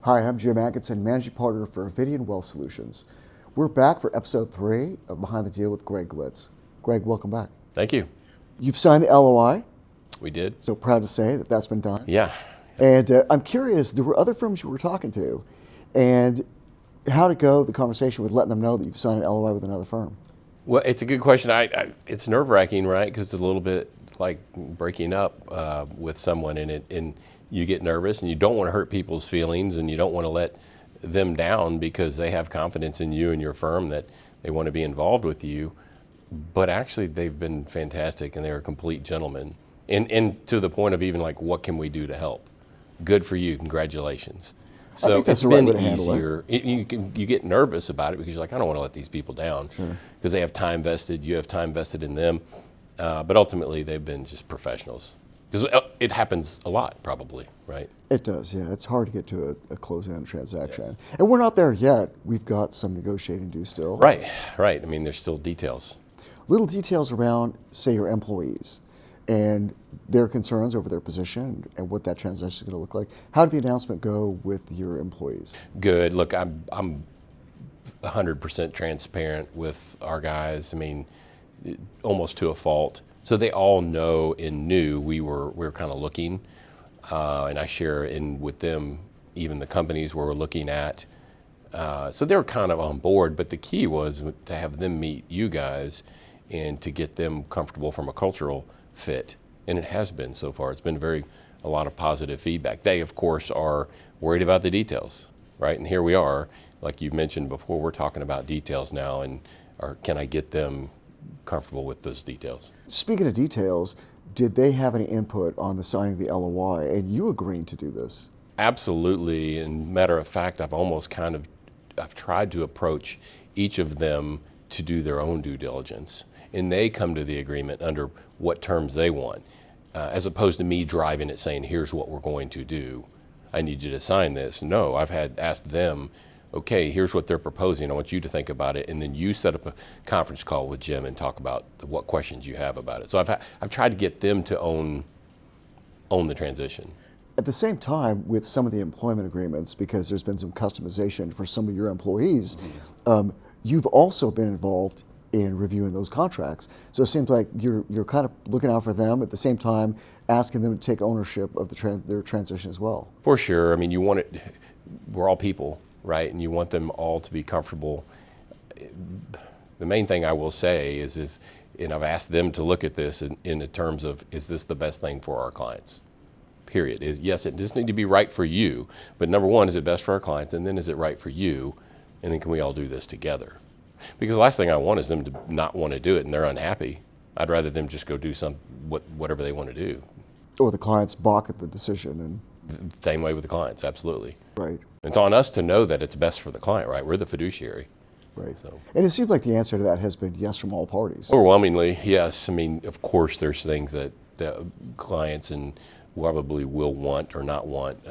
Hi, I'm Jim Atkinson, Managing Partner for Avidian Wealth Solutions. We're back for episode 3 of Behind the Deal with Greg Glitz. Greg, welcome back. Thank you. You've signed the LOI, We did. so proud to say that that's been done. Yeah. And I'm curious, there were other firms you were talking to, and how'd it go, the conversation with letting them know that you've signed an LOI with another firm? Well, it's a good question. It's nerve-wracking, right? Because it's a little bit like breaking up with someone, and you get nervous, and you don't want to hurt people's feelings, and you don't want to let them down because they have confidence in you and your firm that they want to be involved with you. But actually, they've been fantastic, and they're a complete gentleman, and to the point of even like, what can we do to help? Good for you. Congratulations. I think that's the right way to handle it. You get nervous about it because you're like, I don't want to let these people down because they have time vested. You have time vested in them. But ultimately, they've been just professionals. Because it happens a lot, probably, right? It does, yeah. It's hard to get to a close-end transaction. Yes. And we're not there yet. We've got some negotiating to do still. Right. I mean, there's still details. Little details around, say, your employees and their concerns over their position and what that transaction is going to look like. How did the announcement go with your employees? Good. Look, I'm 100% transparent with our guys. I mean, almost to a fault. So they all know and knew we were kind of looking, and I share in with them even the companies where we're looking at. So they were kind of on board, but the key was to have them meet you guys and to get them comfortable from a cultural fit, and it has been so far. It's been a lot of positive feedback. They, of course, are worried about the details, right? And here we are, like you mentioned before, we're talking about details now, and can I get them comfortable with those details? Speaking of details, did they have any input on the signing of the LOI and you agreeing to do this? Absolutely. And matter of fact, I've tried to approach each of them to do their own due diligence, and they come to the agreement under what terms they want, as opposed to me driving it saying, here's what we're going to do. I need you to sign this. No, I've asked them, okay, here's what they're proposing. I want you to think about it, and then you set up a conference call with Jim and talk about what questions you have about it. So I've tried to get them to own the transition. At the same time, with some of the employment agreements, because there's been some customization for some of your employees, you've also been involved in reviewing those contracts. So it seems like you're kind of looking out for them at the same time, asking them to take ownership of their transition as well. For sure. I mean, we're all people, right? And you want them all to be comfortable. The main thing I will say is, and I've asked them to look at this in the terms of, is this the best thing for our clients? Period. Yes, it does need to be right for you, but number one, is it best for our clients? And then is it right for you? And then can we all do this together? Because the last thing I want is them to not want to do it and they're unhappy. I'd rather them just go do whatever they want to do. Or the clients balk at the decision. And same way with the clients, absolutely. Right. It's on us to know that it's best for the client, right? We're the fiduciary. Right. So. And it seems like the answer to that has been yes from all parties. Overwhelmingly, yes. I mean, of course, there's things that clients and probably will want or not want.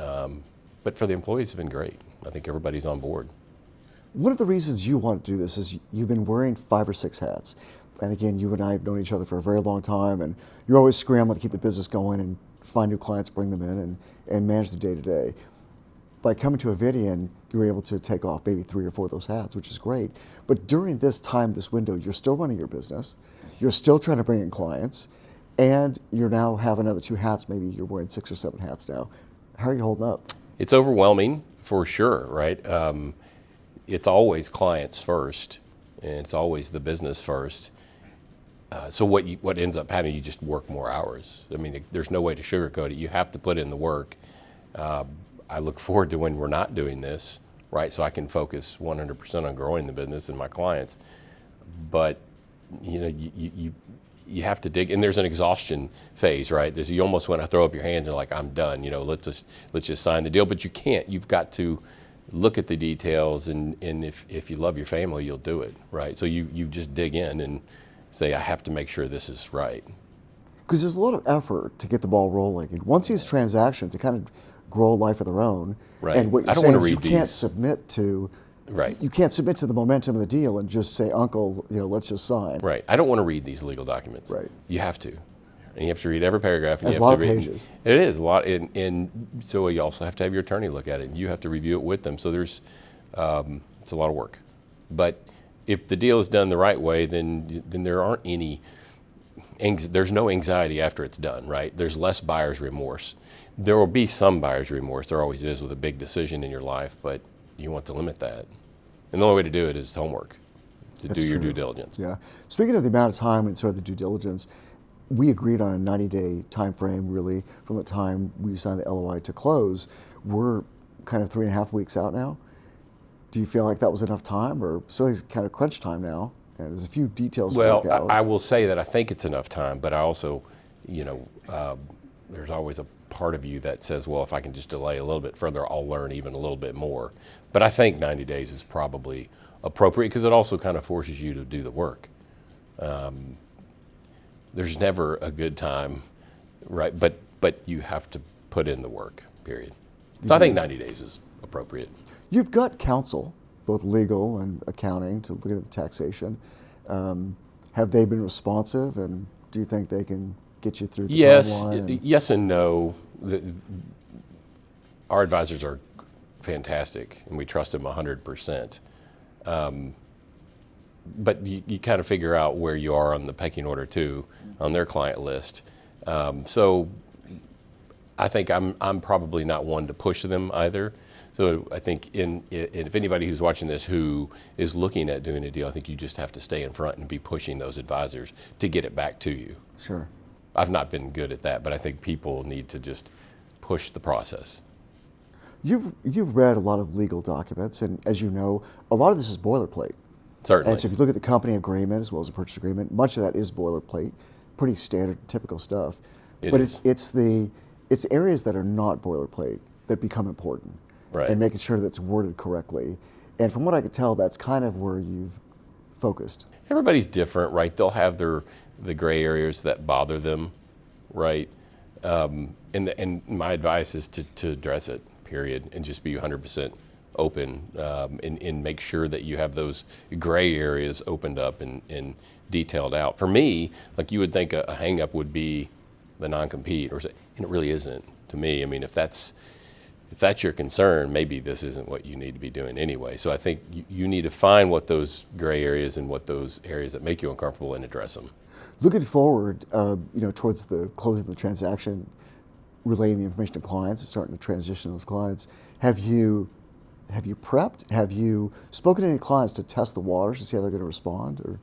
But for the employees, it's been great. I think everybody's on board. One of the reasons you want to do this is you've been wearing 5 or 6 hats. And again, you and I have known each other for a very long time, and you're always scrambling to keep the business going and find new clients, bring them in, and manage the day-to-day. By coming to Avidian, you were able to take off maybe 3 or 4 of those hats, which is great. But during this time, this window, you're still running your business, you're still trying to bring in clients, and you now have another 2 hats. Maybe you're wearing 6 or 7 hats now. How are you holding up? It's overwhelming, for sure, right? It's always clients first, and it's always the business first. So what ends up happening, you just work more hours. I mean, there's no way to sugarcoat it. You have to put in the work. I look forward to when we're not doing this, right? So I can focus 100% on growing the business and my clients. But you have to dig, and there's an exhaustion phase, right? You almost want to throw up your hands and like, I'm done. Let's just sign the deal. But you can't. You've got to look at the details, and if you love your family, you'll do it, right? So you just dig in and say, I have to make sure this is right. Because there's a lot of effort to get the ball rolling. And once these transactions, they kind of grow a life of their own. Right. And what you're saying is you can't submit to Right. You can't submit to the momentum of the deal and just say, Uncle, let's just sign. Right. I don't want to read these legal documents. Right. You have to. and you have to read every paragraph. And That's you a have lot to of read, pages. It is a lot, and so you also have to have your attorney look at it, and you have to review it with them. So there's it's a lot of work. But if the deal is done the right way, then there aren't any. There's no anxiety after it's done, right? There's less buyer's remorse. There will be some buyer's remorse. There always is with a big decision in your life, but you want to limit that. And the only way to do it is homework, to That's do your true. due diligence. Yeah. Speaking of the amount of time and sort of the due diligence, we agreed on a 90-day time frame, really, from the time we signed the LOI to close. We're kind of 3.5 weeks out now. Do you feel like that was enough time, or so it's kind of crunch time now? And there's a few details to Well, work out. I will say that I think it's enough time, but I also, there's always a part of you that says, well, if I can just delay a little bit further, I'll learn even a little bit more. But I think 90 days is probably appropriate because it also kind of forces you to do the work. There's never a good time, right? But you have to put in the work, period. So I think 90 days is appropriate. You've got counsel, both legal and accounting, to look at the taxation. Have they been responsive, and do you think they can get you through the timeline? Yes and no. Our advisors are fantastic, and we trust them 100%. But you kind of figure out where you are on the pecking order too, on their client list. So I think I'm probably not one to push them either. So I think if anybody who's watching this who is looking at doing a deal, I think you just have to stay in front and be pushing those advisors to get it back to you. Sure. I've not been good at that, but I think people need to just push the process. You've read a lot of legal documents, and as you know, a lot of this is boilerplate. Certainly. And so if you look at the company agreement as well as the purchase agreement, much of that is boilerplate, pretty standard, typical stuff. It is. It's areas that are not boilerplate that become important. Right. And making sure that's worded correctly. And from what I could tell, that's kind of where you've focused. Everybody's different, right? They'll have the gray areas that bother them, right? And my advice is to address it, period, and just be 100% open and make sure that you have those gray areas opened up and detailed out. For me, like you would think a hang-up would be the non-compete, and it really isn't to me. I mean, if that's your concern, maybe this isn't what you need to be doing anyway. So I think you need to find what those gray areas and what those areas that make you uncomfortable and address them. Looking forward, towards the closing of the transaction, relaying the information to clients and starting to transition those clients, have you prepped? Have you spoken to any clients to test the waters to see how they're going to respond? Or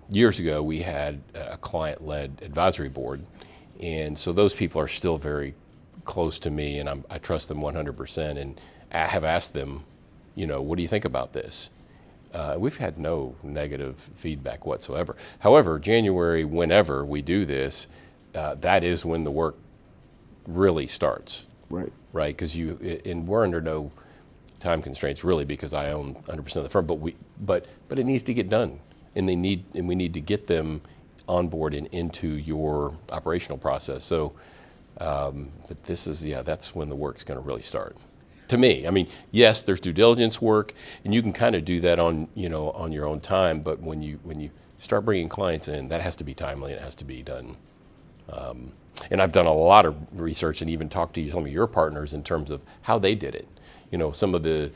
Years ago, we had a client-led advisory board, and so those people are still very close to me, and I trust them 100%, and I have asked them, what do you think about this? We've had no negative feedback whatsoever. However, January, whenever we do this, that is when the work really starts. Right. Right, because and we're under no time constraints really because I own 100% of the firm, but it needs to get done, and we need to get them on board and into your operational process. So. But this is, that's when the work's going to really start. To me, I mean, yes, there's due diligence work, and you can kind of do that on your own time. But when you start bringing clients in, that has to be timely and it has to be done. And I've done a lot of research and even talked to some of your partners in terms of how they did it. Some of the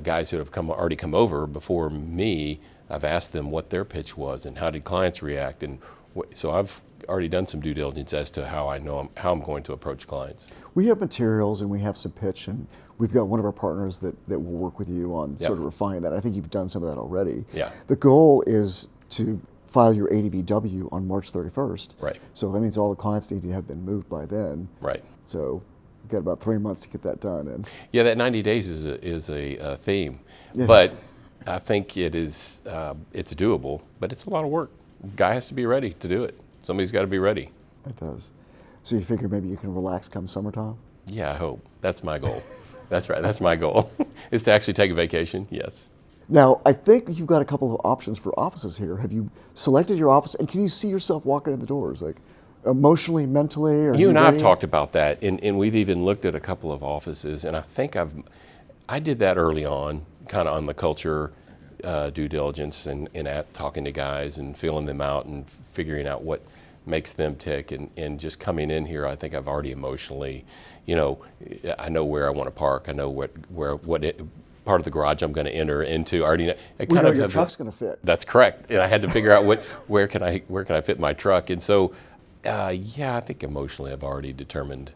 guys who have already come over before me, I've asked them what their pitch was and how did clients react, and so I've already done some due diligence as to how I'm going to approach clients. We have materials and we have some pitch, and we've got one of our partners that will work with you on sort of refining that. I think you've done some of that already. Yeah. The goal is to file your ADVW on March 31st. Right. So that means all the clients need to have been moved by then. Right. So you've got about 3 months to get that done. And yeah, that 90 days is a theme, Yeah. but I think it's doable, but it's a lot of work. Guy has to be ready to do it. Somebody's got to be ready. It does. So you figure maybe you can relax come summertime? Yeah, I hope. That's my goal. That's right. That's my goal, is to actually take a vacation. Yes. Now, I think you've got a couple of options for offices here. Have you selected your office, and can you see yourself walking in the doors, like emotionally, mentally? Or You and I have ready? talked about that, and we've even looked at a couple of offices, and I think I did that early on, kind of on the culture due diligence and at talking to guys and feeling them out and figuring out what makes them tick, and just coming in here, I think I've already emotionally, I know where I want to park. I know part of the garage I'm going to enter into. I already know. We know your truck's going to fit. That's correct, and I had to figure out where can I fit my truck, and so I think emotionally I've already determined.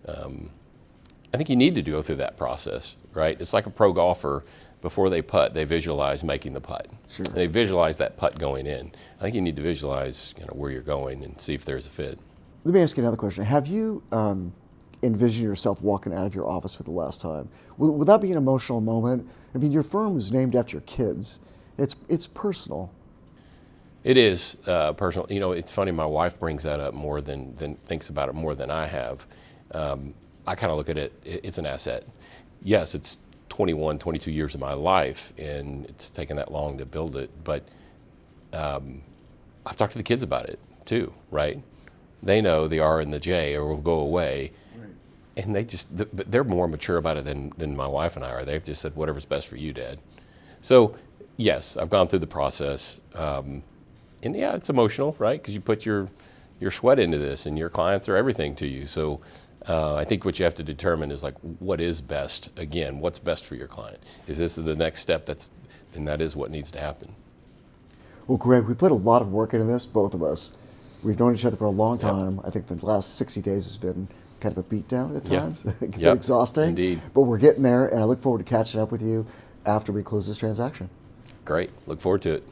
I think you need to go through that process, right? It's like a pro golfer. Before they putt, they visualize making the putt. Sure. They visualize that putt going in. I think you need to visualize where you're going and see if there's a fit. Let me ask you another question. Have you envisioned yourself walking out of your office for the last time? Will that be an emotional moment? I mean, your firm is named after your kids. It's personal. It is personal. It's funny. My wife brings that up more than thinks about it more than I have. I kind of look at it. It's an asset. Yes, it's 21, 22 years of my life, and it's taken that long to build it. But I've talked to the kids about it too, right? They know the R and the J will go away, right. And but they're more mature about it than my wife and I are. They've just said, whatever's best for you, Dad. So yes, I've gone through the process, and yeah, it's emotional, right? Because you put your sweat into this, and your clients are everything to you. So I think what you have to determine is what is best. Again, what's best for your client. If this is the next step, then that is what needs to happen. Well, Greg, we put a lot of work into this, both of us. We've known each other for a long time. Yep. I think the last 60 days has been kind of a beatdown at times. It can be Yep. exhausting. Indeed. But we're getting there, and I look forward to catching up with you after we close this transaction. Great. Look forward to it.